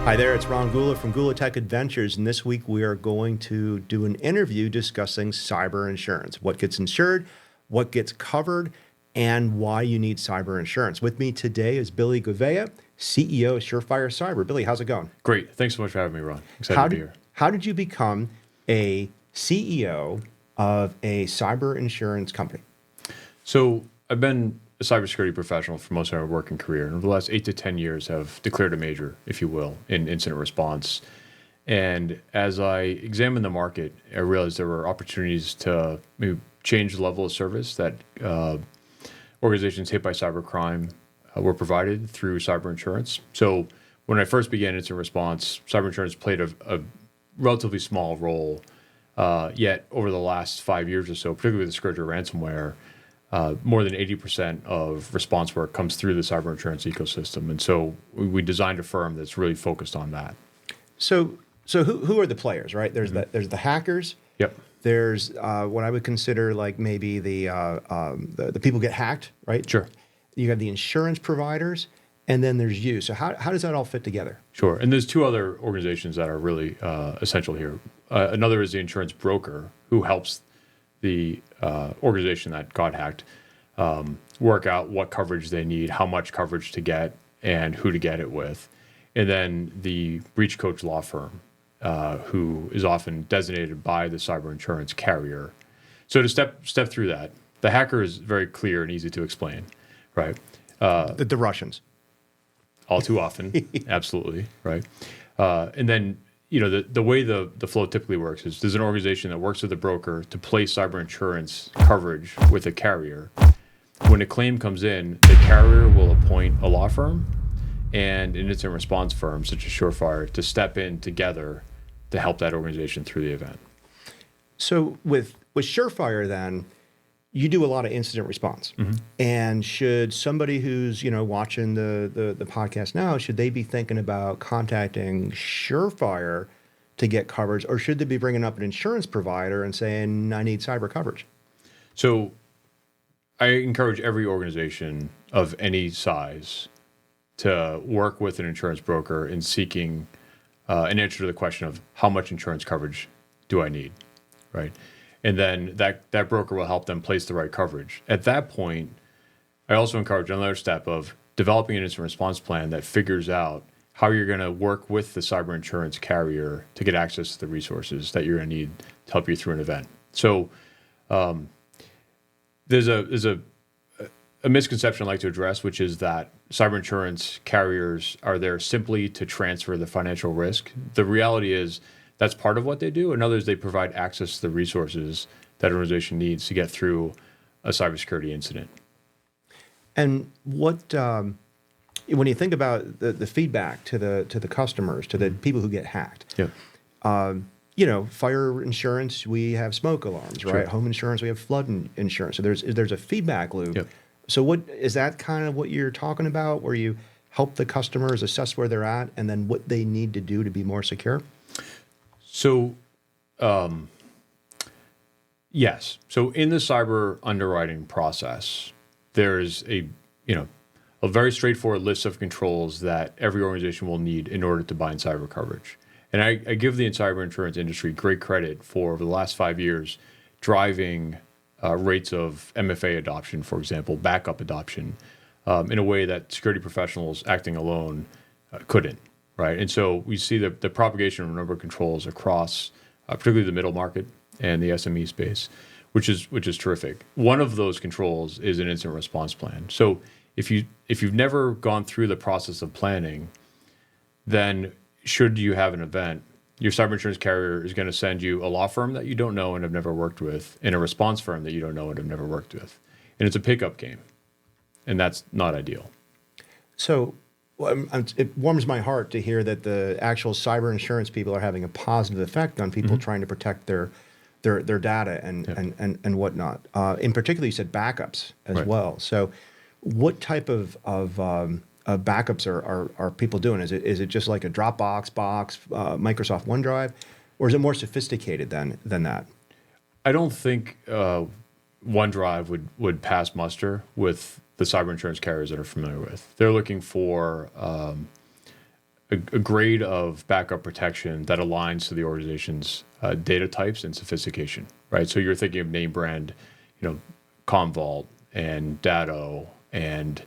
Hi there, it's Ron Gula from Gula Tech Adventures, and this week we are going to do an interview discussing cyber insurance, what gets insured, what gets covered, and why you need cyber insurance. With me today is Billy Gouveia, CEO of Surefire Cyber. Billy, how's it going? Great. Thanks so much for having me, Ron. Excited to be here. How did you become a CEO of a cyber insurance company? So I've been a cybersecurity professional for most of my working career, and over the last 8 to 10 years have declared a major, if you will, in incident response. And as I examined the market, I realized there were opportunities to maybe change the level of service that organizations hit by cybercrime were provided through cyber insurance. So when I first began incident response, cyber insurance played a relatively small role. Yet over the last 5 years or so, particularly with the scourge of ransomware, more than 80% of response work comes through the cyber insurance ecosystem. And so we designed a firm that's really focused on that. So who are the players, right? There's there's the hackers. Yep. There's what I would consider like maybe the people get hacked, right? Sure. You have the insurance providers, and then there's you. So how does that all fit together? Sure. And there's two other organizations that are really essential here. Another is the insurance broker, who helps the organization that got hacked work out what coverage they need, how much coverage to get, and who to get it with. And then the breach coach law firm, who is often designated by the cyber insurance carrier. So to step through that, the hacker is very clear and easy to explain, right? The Russians. All too often, absolutely, right? And then the way the flow typically works is there's an organization that works with a broker to place cyber insurance coverage with a carrier. When a claim comes in, the carrier will appoint a law firm and an incident response firm, such as Surefire, to step in together to help that organization through the event. So with Surefire, then you do a lot of incident response. Mm-hmm. And should somebody who's watching the podcast now, should they be thinking about contacting Surefire to get coverage, or should they be bringing up an insurance provider and saying, I need cyber coverage? So I encourage every organization of any size to work with an insurance broker in seeking an answer to the question of how much insurance coverage do I need, right? And then that broker will help them place the right coverage. At that point, I also encourage another step of developing an incident response plan that figures out how you're going to work with the cyber insurance carrier to get access to the resources that you're going to need to help you through an event. So there's a misconception I'd like to address, which is that cyber insurance carriers are there simply to transfer the financial risk. The reality is that's part of what they do, and others, they provide access to the resources that an organization needs to get through a cybersecurity incident. And what when you think about the feedback to the customers, to the people who get hacked, fire insurance, we have smoke alarms, right? Sure. Home insurance, we have flood insurance. So there's a feedback loop. Yep. So what is that kind of what you're talking about, where you help the customers assess where they're at and then what they need to do to be more secure? So, yes. So in the cyber underwriting process, there's a very straightforward list of controls that every organization will need in order to bind cyber coverage. And I give the cyber insurance industry great credit for, over the last 5 years, driving rates of MFA adoption, for example, backup adoption, in a way that security professionals acting alone couldn't. Right, and so we see the propagation of a number of controls across, particularly the middle market and the SME space, which is terrific. One of those controls is an incident response plan. So if you've never gone through the process of planning, then should you have an event, your cyber insurance carrier is going to send you a law firm that you don't know and have never worked with, and a response firm that you don't know and have never worked with, and it's a pickup game, and that's not ideal. So. Well, it warms my heart to hear that the actual cyber insurance people are having a positive effect on people trying to protect their data and whatnot. In particular, you said backups as well. So, what type of backups are people doing? Is it just like a Dropbox box, Microsoft OneDrive, or is it more sophisticated than that? I don't think OneDrive would pass muster with the cyber insurance carriers that are familiar with. They're looking for a grade of backup protection that aligns to the organization's data types and sophistication, right? So you're thinking of name brand, Commvault and Datto and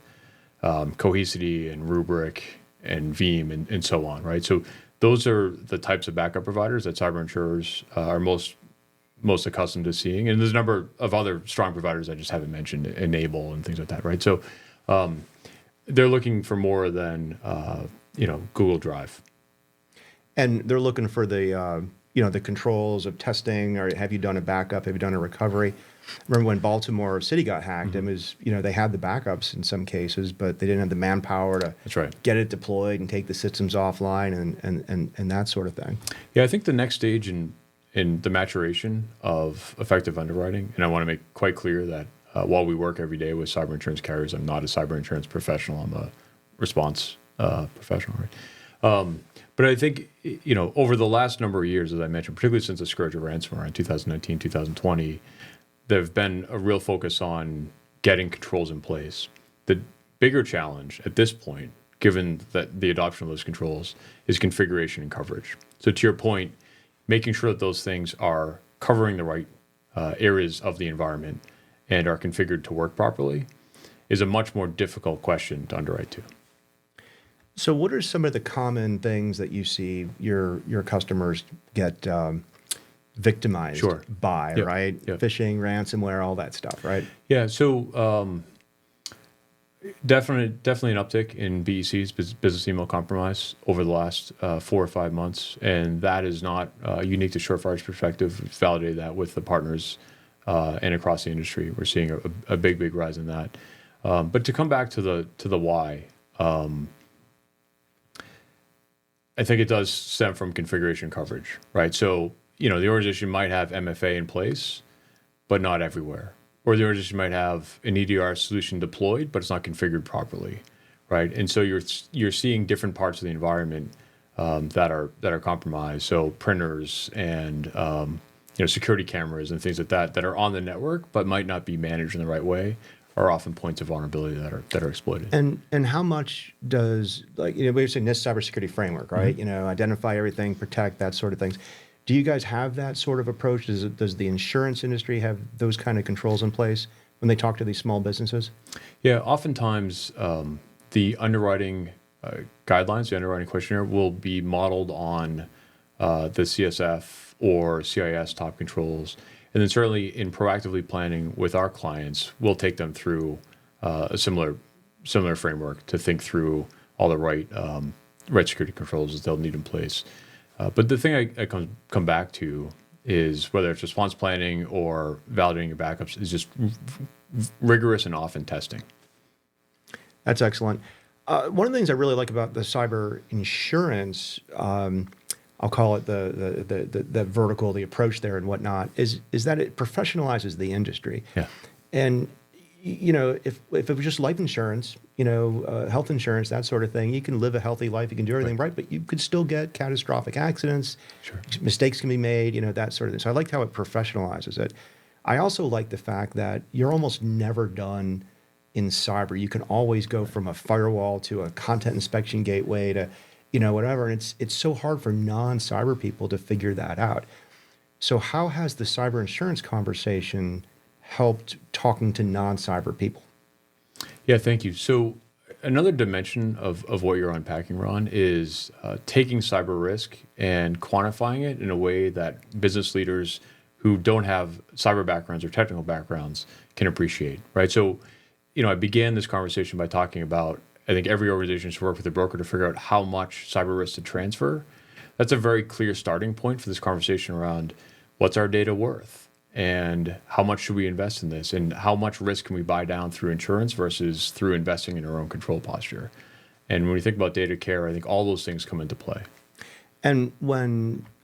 Cohesity and Rubrik and Veeam and so on, right? So those are the types of backup providers that cyber insurers are most accustomed to seeing. And there's a number of other strong providers I just haven't mentioned, Enable and things like that, right? So they're looking for more than Google Drive. And they're looking for the controls of testing, or have you done a backup? Have you done a recovery? Remember when Baltimore City got hacked? It was, they had the backups in some cases, but they didn't have the manpower to That's right. get it deployed and take the systems offline and that sort of thing. Yeah, I think the next stage in the maturation of effective underwriting, and I want to make quite clear that while we work every day with cyber insurance carriers, I'm not a cyber insurance professional. I'm a response professional, right? But I think, over the last number of years, as I mentioned, particularly since the scourge of ransomware in 2019, 2020, there have been a real focus on getting controls in place. The bigger challenge at this point, given that the adoption of those controls, is configuration and coverage. So to your point, making sure that those things are covering the right areas of the environment and are configured to work properly is a much more difficult question to underwrite to. So what are some of the common things that you see your customers get victimized by, Yep. right? Yep. Phishing, ransomware, all that stuff, right? Yeah, so definitely an uptick in BECs, business email compromise, over the last 4 or 5 months, and that is not unique to Surefire's perspective. We've validated that with the partners and across the industry. We're seeing a big rise in that. But to come back to the why, I think it does stem from configuration coverage, right? So, the organization might have MFA in place, but not everywhere. Or the organization might have an EDR solution deployed, but it's not configured properly, right? And so you're seeing different parts of the environment that are compromised. So printers and security cameras and things like that are on the network, but might not be managed in the right way, are often points of vulnerability that are exploited. And how much does, we're saying NIST cybersecurity framework, right? Identify everything, protect, that sort of things. Do you guys have that sort of approach? Does the insurance industry have those kind of controls in place when they talk to these small businesses? Yeah, oftentimes the underwriting guidelines, the underwriting questionnaire, will be modeled on the CSF or CIS top controls. And then certainly in proactively planning with our clients, we'll take them through a similar framework to think through all the right security controls that they'll need in place. But the thing I come back to is whether it's response planning or validating your backups is just rigorous and often testing. That's excellent. One of the things I really like about the cyber insurance, I'll call it the vertical, the approach there and whatnot, is that it professionalizes the industry. Yeah. And if it was just life insurance, health insurance, that sort of thing, you can live a healthy life, you can do everything right, but you could still get catastrophic accidents. Sure. Mistakes can be made, that sort of thing. So I liked how it professionalizes it. I also like the fact that you're almost never done in cyber. You can always go from a firewall to a content inspection gateway to, whatever. And it's so hard for non-cyber people to figure that out. So how has the cyber insurance conversation helped talking to non-cyber people? Yeah, thank you. So another dimension of what you're unpacking, Ron, is taking cyber risk and quantifying it in a way that business leaders who don't have cyber backgrounds or technical backgrounds can appreciate, right? So, I began this conversation by talking about, I think every organization should work with a broker to figure out how much cyber risk to transfer. That's a very clear starting point for this conversation around what's our data worth and how much should we invest in this and how much risk can we buy down through insurance versus through investing in our own control posture. And when we think about data care, I think all those things come into play. And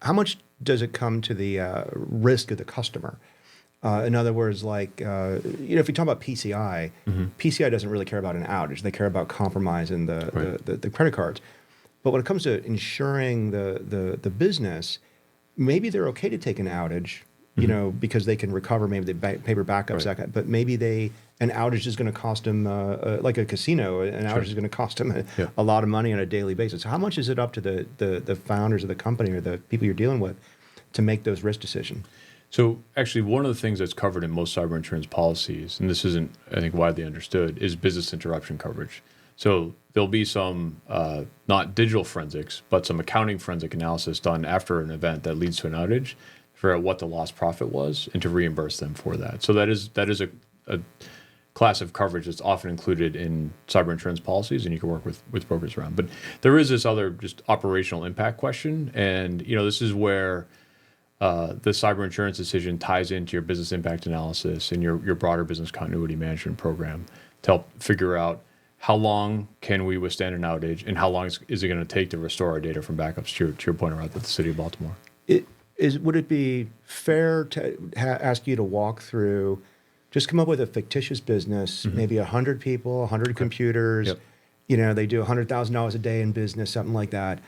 how much does it come to the risk of the customer? In other words, if we talk about PCI, PCI doesn't really care about an outage. They care about compromise in the credit cards. But when it comes to insuring the business, maybe they're okay to take an outage, you know, because they can recover maybe the paper backups, Right. but maybe an outage is going to cost them, like a casino, an outage is going to cost them Yeah. a lot of money on a daily basis. How much is it up to the founders of the company or the people you're dealing with to make those risk decisions? So actually, one of the things that's covered in most cyber insurance policies, and this isn't, I think, widely understood, is business interruption coverage. So there'll be some, not digital forensics, but some accounting forensic analysis done after an event that leads to an outage to figure out what the lost profit was and to reimburse them for that. So that is a class of coverage that's often included in cyber insurance policies, and you can work with brokers around. But there is this other just operational impact question, and this is where the cyber insurance decision ties into your business impact analysis and your broader business continuity management program to help figure out how long can we withstand an outage and how long is it going to take to restore our data from backups, to your point around with the city of Baltimore. Would it be fair to ask you to walk through, just come up with a fictitious business, maybe 100 people, 100 computers, Yep. They do $100,000 a day in business, something like that.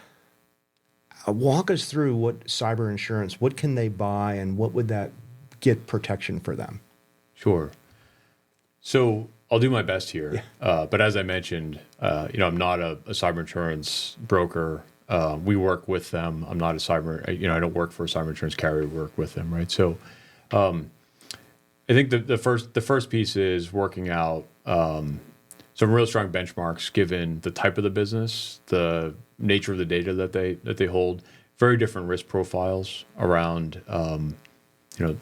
Walk us through what cyber insurance, what can they buy and what would that get protection for them? Sure. So I'll do my best here. But as I mentioned, I'm not a cyber insurance broker. We work with them. I'm not a cyber, I don't work for a cyber insurance carrier. We work with them, right? So I think the first piece is working out some real strong benchmarks given the type of the business, the nature of the data that they hold, very different risk profiles around,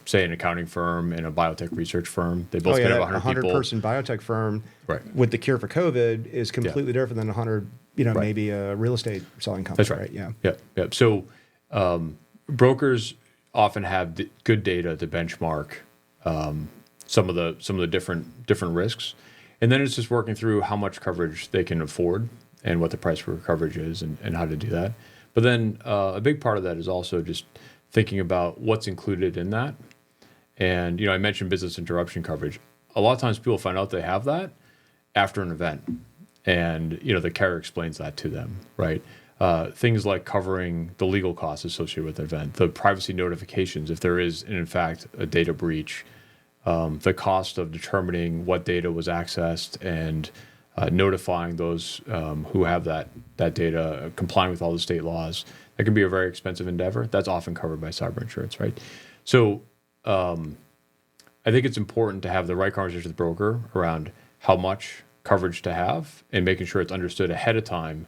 say an accounting firm and a biotech research firm. They both have 100 people. 100-person biotech firm Right. with the cure for COVID is completely different than 100, Right. maybe a real estate selling company. That's right. Yeah. Yeah. So brokers often have good data to benchmark some of the different risks, and then it's just working through how much coverage they can afford and what the price for coverage is and how to do that. But then a big part of that is also just thinking about what's included in that. And I mentioned business interruption coverage. A lot of times people find out they have that after an event, and the carrier explains that to them, right? Things like covering the legal costs associated with the event, the privacy notifications if there is in fact a data breach, the cost of determining what data was accessed and notifying those who have that data, complying with all the state laws. That can be a very expensive endeavor. That's often covered by cyber insurance, right? So I think it's important to have the right conversation with the broker around how much coverage to have and making sure it's understood ahead of time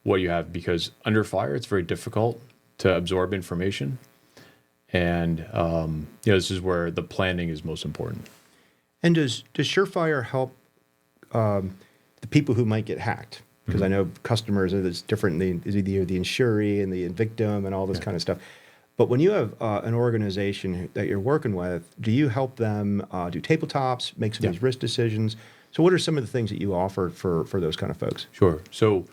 what you have, because under fire, it's very difficult to absorb information. And this is where the planning is most important. And does Surefire help the people who might get hacked? Because I know customers are different. Is either the insuree and the victim and all this kind of stuff. But when you have an organization that you're working with, do you help them do tabletops, make some of these risk decisions? So what are some of the things that you offer for those kind of folks? Sure. So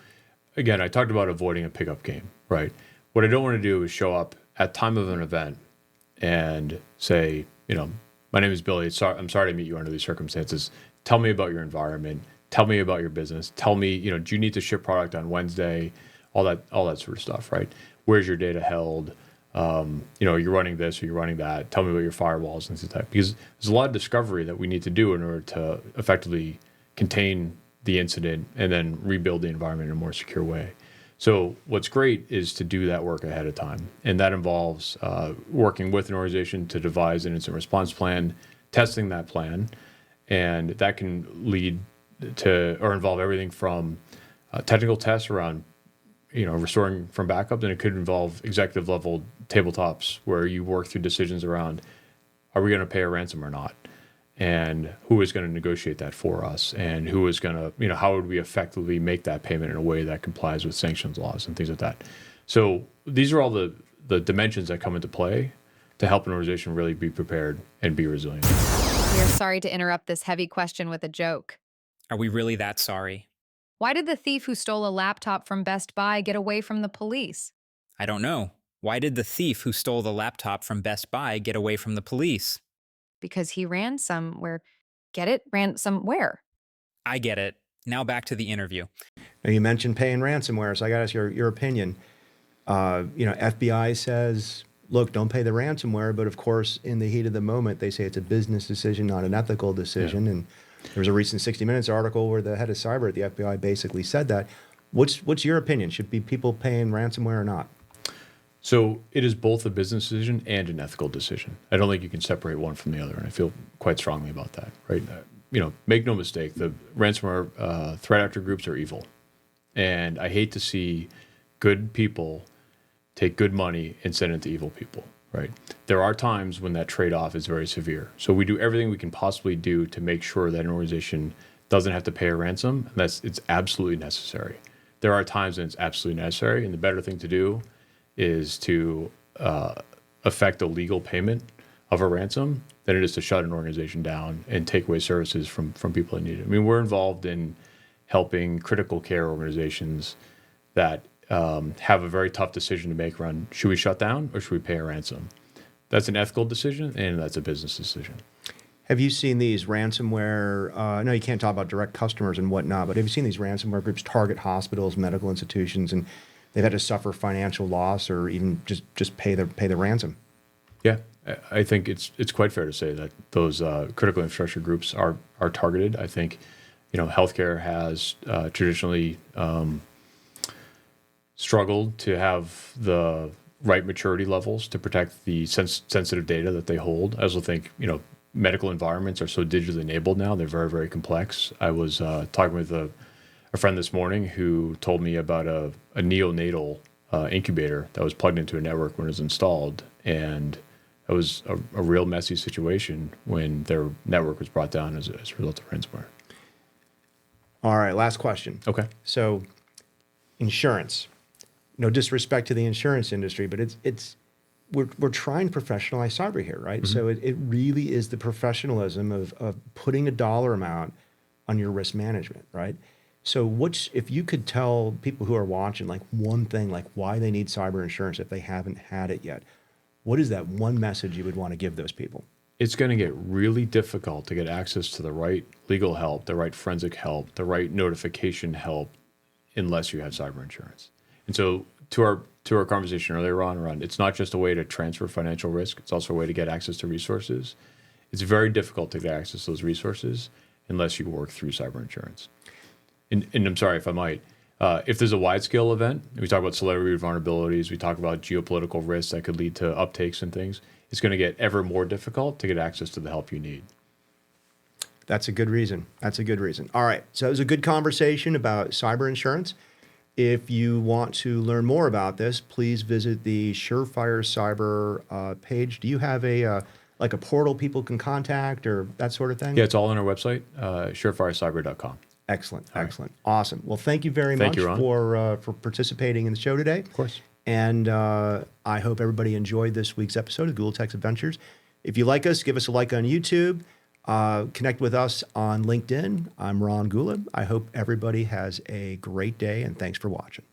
again, I talked about avoiding a pickup game, right? What I don't want to do is show up at time of an event and say, my name is Billy. I'm sorry to meet you under these circumstances. Tell me about your environment. Tell me about your business. Tell me, do you need to ship product on Wednesday? All that sort of stuff, right? Where's your data held? You're running this or you're running that. Tell me about your firewalls and things like that. Because there's a lot of discovery that we need to do in order to effectively contain the incident and then rebuild the environment in a more secure way. So what's great is to do that work ahead of time. And that involves working with an organization to devise an incident response plan, testing that plan. And that can lead to or involve everything from technical tests around restoring from backup, and it could involve executive level tabletops where you work through decisions around, are we going to pay a ransom or not? And who is going to negotiate that for us? And who is going to, how would we effectively make that payment in a way that complies with sanctions laws and things like that? So these are all the dimensions that come into play to help an organization really be prepared and be resilient. We are sorry to interrupt this heavy question with a joke. Are we really that sorry? Why did the thief who stole a laptop from Best Buy get away from the police? I don't know. Why did the thief who stole the laptop from Best Buy get away from the police? Because he ran somewhere. Get it? Ran somewhere. I get it. Now back to the interview. Now you mentioned paying ransomware, so I got to ask your opinion. FBI says look, don't pay the ransomware. But of course, in the heat of the moment, they say it's a business decision, not an ethical decision. And there was a recent 60 Minutes article where the head of cyber at the FBI basically said that. What's your opinion? Should be people paying ransomware or not? So it is both a business decision and an ethical decision. I don't think you can separate one from the other, and I feel quite strongly about that. Right? Make no mistake, the ransomware threat actor groups are evil, and I hate to see good people take good money and send it to evil people. Right? There are times when that trade-off is very severe. So we do everything we can possibly do to make sure that an organization doesn't have to pay a ransom, and it's absolutely necessary. There are times when it's absolutely necessary, and the better thing to do is to affect a legal payment of a ransom than it is to shut an organization down and take away services from people that need it. I mean, we're involved in helping critical care organizations that have a very tough decision to make around, should we shut down or should we pay a ransom? That's an ethical decision, and that's a business decision. Have you seen these ransomware? I know you can't talk about direct customers and whatnot, but have you seen these ransomware groups target hospitals, medical institutions, and they've had to suffer financial loss or even just pay the ransom? Yeah, I think it's quite fair to say that those critical infrastructure groups are targeted. I think, healthcare has traditionally struggled to have the right maturity levels to protect the sensitive data that they hold. I also think, medical environments are so digitally enabled now; they're very, very complex. I was talking with a friend this morning who told me about a neonatal incubator that was plugged into a network when it was installed, and it was a real messy situation when their network was brought down as a result of ransomware. All right, last question. Okay. So, insurance. No disrespect to the insurance industry, but we're trying to professionalize cyber here, right? Mm-hmm. So it really is the professionalism of putting a dollar amount on your risk management, right? So if you could tell people who are watching like one thing, like why they need cyber insurance if they haven't had it yet, what is that one message you would want to give those people? It's going to get really difficult to get access to the right legal help, the right forensic help, the right notification help, unless you have cyber insurance. And so to our conversation earlier on around, it's not just a way to transfer financial risk, it's also a way to get access to resources. It's very difficult to get access to those resources unless you work through cyber insurance. And I'm sorry if I might, if there's a wide-scale event, and we talk about celebrity vulnerabilities, we talk about geopolitical risks that could lead to uptakes and things, it's going to get ever more difficult to get access to the help you need. That's a good reason. All right, so it was a good conversation about cyber insurance. If you want to learn more about this, please visit the Surefire Cyber page. Do you have a portal people can contact or that sort of thing? Yeah, it's all on our website, surefirecyber.com. Excellent. Awesome. Well, thank you very much for participating in the show today. Of course. And I hope everybody enjoyed this week's episode of Gula Tech Adventures. If you like us, give us a like on YouTube. Connect with us on LinkedIn. I'm Ron Gula. I hope everybody has a great day, and thanks for watching.